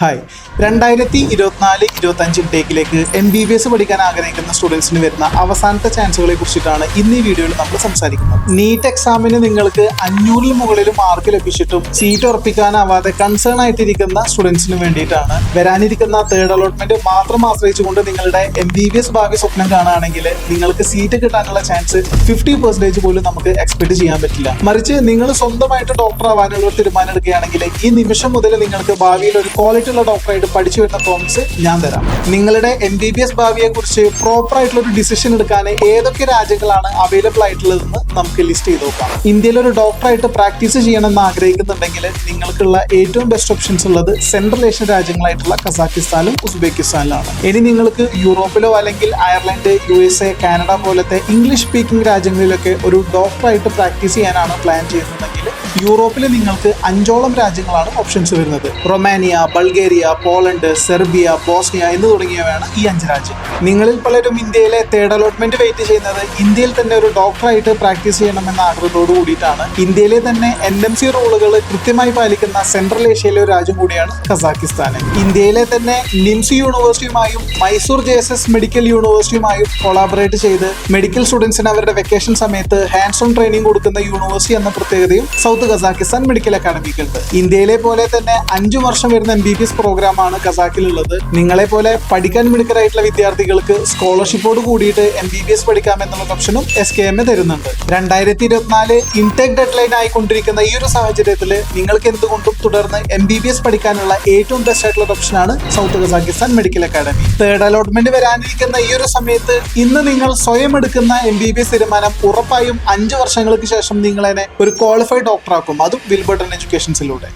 Hi 2024-25 ഇൻടേക്കിലേക്ക് MBBS പഠിക്കാൻ ആഗ്രഹിക്കുന്ന സ്റ്റുഡൻസിന് വരുന്ന അവസാനത്തെ ചാൻസുകളെ കുറിച്ചിട്ടാണ് ഇന്ന് ഈ വീഡിയോയിൽ നമ്മൾ സംസാരിക്കുന്നത്. നീറ്റ് എക്സാമിന് നിങ്ങൾക്ക് 500-ൽ മുകളിൽ മാർക്ക് ലഭിച്ചിട്ടും സീറ്റ് ഉറപ്പിക്കാനാവാതെ കൺസേൺ ആയിട്ടിരിക്കുന്ന സ്റ്റുഡൻസിന് വേണ്ടിയിട്ടാണ്. വരാനിരിക്കുന്ന തേർഡ് അലോട്ട്മെന്റ് മാത്രം ആശ്രയിച്ചുകൊണ്ട് നിങ്ങളുടെ MBBS ഭാവി സ്വപ്നം കാണുകയാണെങ്കിൽ നിങ്ങൾക്ക് സീറ്റ് കിട്ടാനുള്ള ചാൻസ് 50% പോലും നമുക്ക് എക്സ്പെക്ട് ചെയ്യാൻ പറ്റില്ല. മറിച്ച് നിങ്ങൾ സ്വന്തമായിട്ട് ഡോക്ടർ ആവാനുള്ള ഒരു തീരുമാനം എടുക്കുകയാണെങ്കിൽ ഈ നിമിഷം മുതൽ നിങ്ങൾക്ക് ഭാവിയിൽ ഒരു ക്വാളിറ്റി ഡോക്ടറായിട്ട് പഠിച്ചു വരുന്ന പ്രോമിസ് ഞാൻ തരാം. നിങ്ങളുടെ MBBS ഭാവിയെ കുറിച്ച് പ്രോപ്പർ ആയിട്ടുള്ള ഒരു ഡിസിഷൻ എടുക്കാൻ ഏതൊക്കെ രാജ്യങ്ങളാണ് അവൈലബിൾ ആയിട്ടുള്ളതെന്ന് നമുക്ക് ലിസ്റ്റ് ചെയ്ത് നോക്കാം. ഇന്ത്യയിൽ ഒരു ഡോക്ടറായിട്ട് പ്രാക്ടീസ് ചെയ്യണമെന്ന് ആഗ്രഹിക്കുന്നുണ്ടെങ്കിൽ നിങ്ങൾക്കുള്ള ഏറ്റവും ബെസ്റ്റ് ഓപ്ഷൻസ് ഉള്ളത് സെൻട്രൽ ഏഷ്യൻ രാജ്യങ്ങളായിട്ടുള്ള കസാക്കിസ്ഥാനും ഉസ്ബെക്കിസ്ഥാനിലാണ്. ഇനി നിങ്ങൾക്ക് യൂറോപ്പിലോ അല്ലെങ്കിൽ അയർലൻഡ്, USA, കാനഡ പോലത്തെ ഇംഗ്ലീഷ് സ്പീക്കിംഗ് രാജ്യങ്ങളിലൊക്കെ ഒരു ഡോക്ടറായിട്ട് പ്രാക്ടീസ് ചെയ്യാനാണ് പ്ലാൻ ചെയ്യുന്നതെങ്കിൽ യൂറോപ്പിൽ നിങ്ങൾക്ക് 5ഓളം രാജ്യങ്ങളാണ് ഓപ്ഷൻസ് വരുന്നത്. Romania, Bulgaria, Poland, Serbia, Bosnia എന്ന് തുടങ്ങിയവയാണ് ഈ 5 രാജ്യങ്ങൾ. നിങ്ങളിൽ പലരും ഇന്ത്യയിലെ തേർഡ് അലോട്ട്മെന്റ് വെയിറ്റ് ചെയ്യുന്നത് ഇന്ത്യയിൽ തന്നെ ഒരു ഡോക്ടറായിട്ട് പ്രാക്ടീസ് ചെയ്യണമെന്ന ആഗ്രഹത്തോട് കൂടിയിട്ടാണ്. ഇന്ത്യയിലെ തന്നെ NMC റൂളുകൾ കൃത്യമായി പാലിക്കുന്ന സെൻട്രൽ ഏഷ്യയിലെ ഒരു രാജ്യം കൂടിയാണ് കസാക്കിസ്ഥാൻ. ഇന്ത്യയിലെ തന്നെ നിംസ് യൂണിവേഴ്സിറ്റിയുമായും മൈസൂർ JSS മെഡിക്കൽ യൂണിവേഴ്സിറ്റിയുമായും കൊളാബറേറ്റ് ചെയ്ത് മെഡിക്കൽ സ്റ്റുഡൻസിന് അവരുടെ വെക്കേഷൻ സമയത്ത് ഹാൻഡ്സ് ഓൺ ട്രെയിനിങ് കൊടുക്കുന്ന യൂണിവേഴ്സിറ്റി എന്ന പ്രത്യേകതയും സൗത്ത് കസാക്കിസ്ഥാൻ മെഡിക്കൽ അക്കാഡമിക്കുണ്ട്. ഇന്ത്യയിലെ പോലെ തന്നെ 5 വർഷം വരുന്ന MBBS പ്രോഗ്രാമാണ് കസാക്കിലുള്ളത്. നിങ്ങളെ പോലെ പഠിക്കാൻ മിടുക്കരായിട്ടുള്ള വിദ്യാർത്ഥികൾക്ക് സ്കോളർഷിപ്പോട് കൂടിയിട്ട് MBBS പഠിക്കാമെന്നുള്ള ഓപ്ഷനും SKMA തരുന്നുണ്ട്. 2024 ഇൻടേക്ക് ഡെഡ്ലൈൻ ആയിക്കൊണ്ടിരിക്കുന്ന ഈ ഒരു സാഹചര്യത്തിൽ നിങ്ങൾക്ക് എന്തുകൊണ്ടും തുടർന്ന് MBBS പഠിക്കാനുള്ള ഏറ്റവും ബെസ്റ്റ് ആയിട്ടുള്ള ഓപ്ഷനാണ് south Kazakhstan medical academy. Third allotment വരാനിരിക്കുന്ന ഈ ഒരു സമയത്ത് ഇന്ന് നിങ്ങൾ സ്വയം എടുക്കുന്ന MBBS തീരുമാനം ഉറപ്പായും 5 വർഷങ്ങൾക്ക് ശേഷം നിങ്ങളെ ഒരു ക്വാളിഫൈഡ് ഡോക്ടറാക്കും, അതും വിൽബർട്ടൺ എഡ്യൂക്കേഷൻസിലൂടെ.